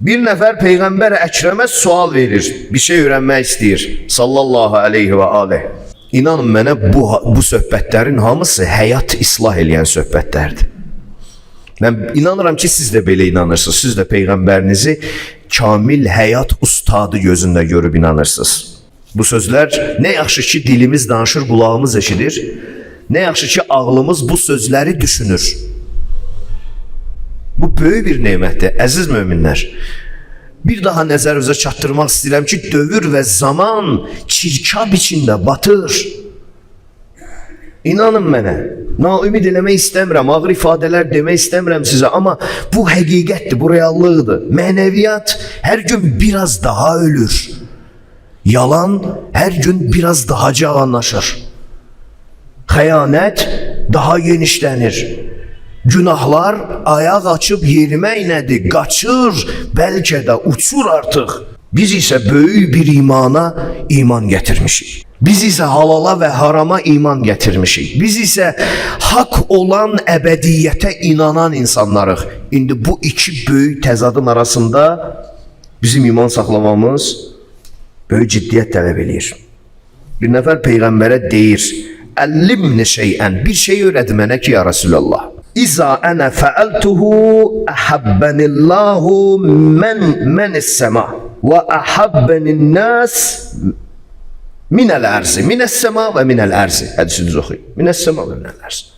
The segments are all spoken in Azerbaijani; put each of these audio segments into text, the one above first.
Bir nəfər Peyğəmbər Əkrəmə sual verir, bir şey öyrənmək istəyir. Sallallahu aleyhi və aleyh. İnanın mənə bu söhbətlərin hamısı həyat islah eləyən söhbətlərdir. Mən inanıram ki, siz də belə inanırsınız. Siz də Peyğəmbərinizi kamil həyat ustadı gözündə görüb inanırsınız. Bu sözlər nə yaxşı ki, dilimiz danışır, qulağımız eşidir. Nə yaxşı ki, ağlımız bu sözləri düşünür. Bu böyük bir nemətdir, əziz möminlər. Bir daha nəzərinizə çatdırmaq istəyirəm ki, dövr və zaman çirkab içində batır. İnanın mənə, naümid eləmək istəmirəm, ağır ifadələr demək istəmirəm sizə, amma bu həqiqətdir, bu reallıqdır. Mənəviyyat hər gün biraz daha ölür. Yalan hər gün biraz daha cavanlaşır. Xəyanət daha genişlənir. Günahlar ayaq açıb yerimək nədir? Qaçır, bəlkə də uçur artıq. Biz isə böyük bir imana iman gətirmişik. Biz isə halala və harama iman gətirmişik. Biz isə haqq olan əbədiyyətə inanan insanlarıq. İndi bu iki böyük təzadın arasında bizim iman saxlamamız böyük ciddiyyət tələb edir. Bir nəfər Peyğəmbərə deyir, əllimni şeyən, bir şey öyrədi mənə ki, ya Rasulallah. İza ənə fəəltuhu əhəbbənillahu mənis-səma və əhəbbənin-nəs minəl-ərzi. Minəs-səma və minəl-ərzi. Hədisiniz oxuyun. Minəs-səma və minəl-ərzi.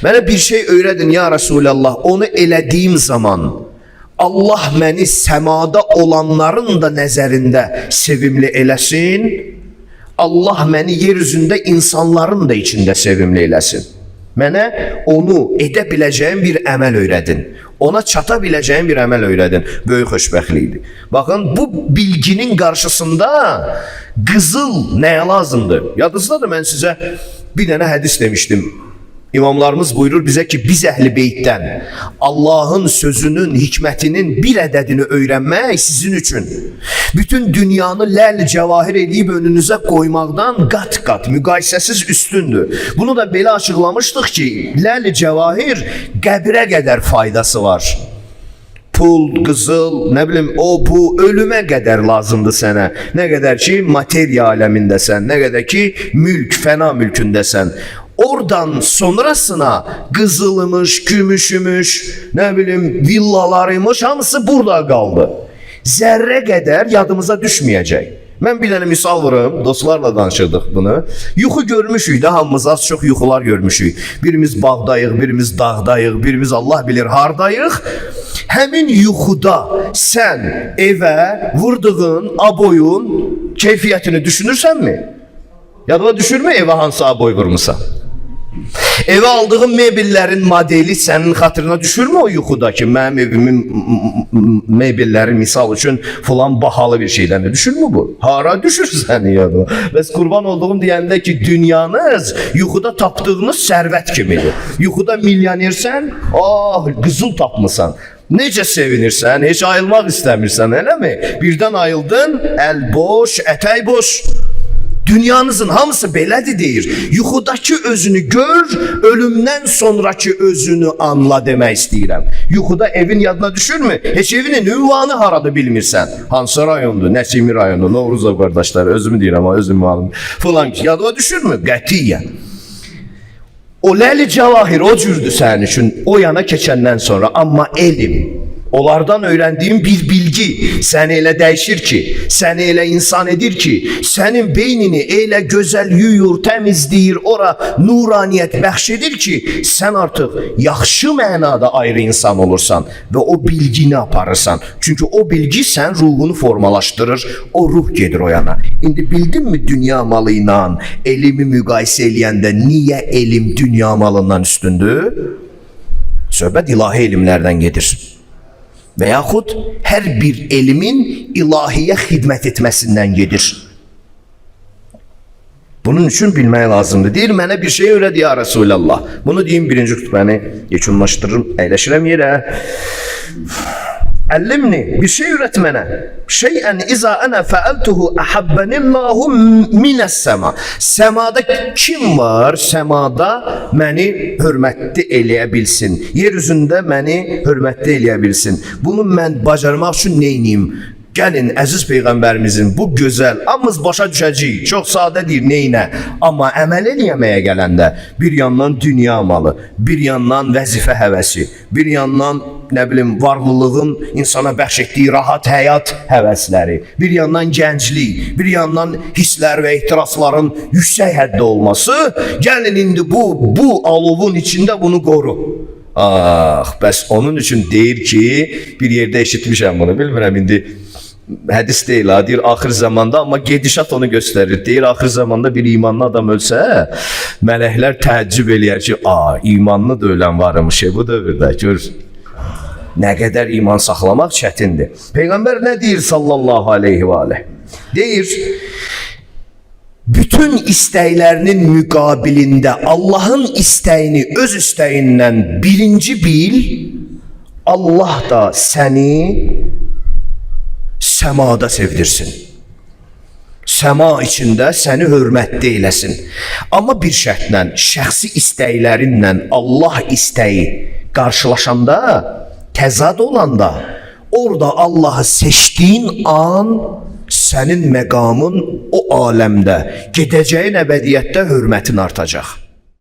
Mənə bir şey öyrədin, ya Rasulallah. Onu elədiyim zaman Allah məni səmada olanların da nəzərində sevimli eləsin. Allah məni yer üzündə insanların da içində sevimli eləsin. Mənə onu edə biləcəyim bir əməl öyrədin. Ona çata biləcəyim bir əməl öyrədin. Böyük xoşbəxtlikdir. Baxın, bu bilginin qarşısında qızıl nəyə lazımdır? Yadınızdadır, mən sizə bir dənə hədis demişdim. İmamlarımız buyurur bizə ki, biz əhl-i beytdən Allahın sözünün, hikmətinin bir ədədini öyrənmək sizin üçün bütün dünyanı ləl-cəvahir edib önünüzə qoymaqdan qat-qat, müqayisəsiz üstündür. Bunu da belə açıqlamışdıq ki, ləl-cəvahir qəbrə qədər faydası var. Pul, qızıl, nə bilim, o, bu, ölümə qədər lazımdır sənə. Nə qədər ki, materiya aləmindəsən, nə qədər ki, mülk, fəna mülkündəsən. Oradan sonrasına qızılmış, gümüşümüş, nə bilim, villalarıymış, hamısı burada qaldı. Zərrə qədər yadımıza düşməyəcək. Mən bir dənə misal vurum, dostlarla danışırdıq bunu. Yuxu görmüşük də, hamımız az çox yuxular görmüşük. Birimiz bağdayıq, birimiz dağdayıq, birimiz Allah bilir hardayıq. Həmin yuxuda sən evə vurduğun aboyun keyfiyyətini düşünürsənmi? Yadına düşürmü evə hansı aboy vurmusan? Evə aldığın mebellərin modeli sənin xatırına düşürmü o yuxudakı? Mənim evimin mebelləri misal üçün falan bahalı bir şeydən də düşürmü bu? Hara düşür sənin yadına? Bəs qurban olduğum deyəndə ki, dünyanız yuxuda tapdığınız sərvət kimidir. Yuxuda milyonersən, qızıl tapmısan. Necə sevinirsən, heç ayılmaq istəmirsən, eləmi? Birdən ayıldın, əl boş, ətək boş. Dünyanızın hamısı belədir deyir. Yuxudakı özünü gör, ölümdən sonraki özünü anla demək istəyirəm. Yuxuda evin yadına düşürmü? Heç evinin ünvanı haradı bilmirsən. Hansı rayondur? Nəsimi rayonu, Novruzov qardaşları, özümü deyirəm ama özümü alım. Falan yadına düşürmü? Qətiyyən. O ləli cavahir o cürdür sənin üçün o yana keçəndən sonra. Amma elm, onlardan öyrəndiyin bir bilgi səni elə dəyişir ki, səni elə insan edir ki, sənin beynini elə gözəl yuyur, təmizləyir, ora nuraniyyət bəxş edir ki, sən artıq yaxşı mənada ayrı insan olursan və o bilgini aparırsan. Çünki o bilgi sən ruhunu formalaşdırır, o ruh gedir o yana. İndi bildinmi dünya malı ilə elmi müqayisə eləyəndə niyə elm dünya malından üstündür? Söhbət ilahi elmlərdən gedir. Və yaxud hər bir elmin ilahiyə xidmət etməsindən gedir. Bunun üçün bilmək lazımdır. Deyir, mənə bir şey öyrədi ya Resulallah. Bunu deyim, birinci xütbəni yekunlaşdırırım, əyləşirəm yerə. Əllimni, bir şey öyrət mənə. Şeyən izə ənə fəəltuhu əhəbbənillahu minəs-səma. Səmada kim var? Səmada məni hörmətli eləyə bilsin. Yer üzündə məni hörmətli eləyə bilsin. Bunu mən bacarmaq üçün neyniyim? Gəlin əziz Peyğəmbərimizin bu gözəl, hamımız başa düşəcəyik. Çox sadə deyir neynə. Amma əməl eləməyə gələndə bir yandan dünya malı, bir yandan vəzifə həvəsi, bir yandan nə bilim varlılığın insana bəxş etdiyi rahat həyat həvəsləri, bir yandan gənclik, bir yandan hisslər və ehtirasların yüksək həddə olması. Gəlin indi bu alovun içində bunu qoru. Ah, bəs onun üçün deyir ki, bir yerdə eşitmişəm bunu, bilmirəm indi hədis deyil ha, deyir axır zamanda, amma gedişat onu göstərir. Deyir axır zamanda bir imanlı adam ölsə, mələklər təəccüb eləyər ki, imanlı da ölən varmış bu dövrdə, gör. Nə qədər iman saxlamaq çətindir. Peyğəmbər nə deyir sallallahu aleyhi və aleyh? Deyir, bütün istəklərinin müqabilində Allahın istəyini öz istəyindən birinci bil, Allah da səni səmada sevdirsin. Səma içində səni hörmətli eləsin. Amma bir şərtlə, şəxsi istəklərinlə Allah istəyi qarşılaşanda, təzad olanda, orada Allahı seçdiyin an sənin məqamın o aləmdə, gedəcəyin əbədiyyətdə hörmətin artacaq.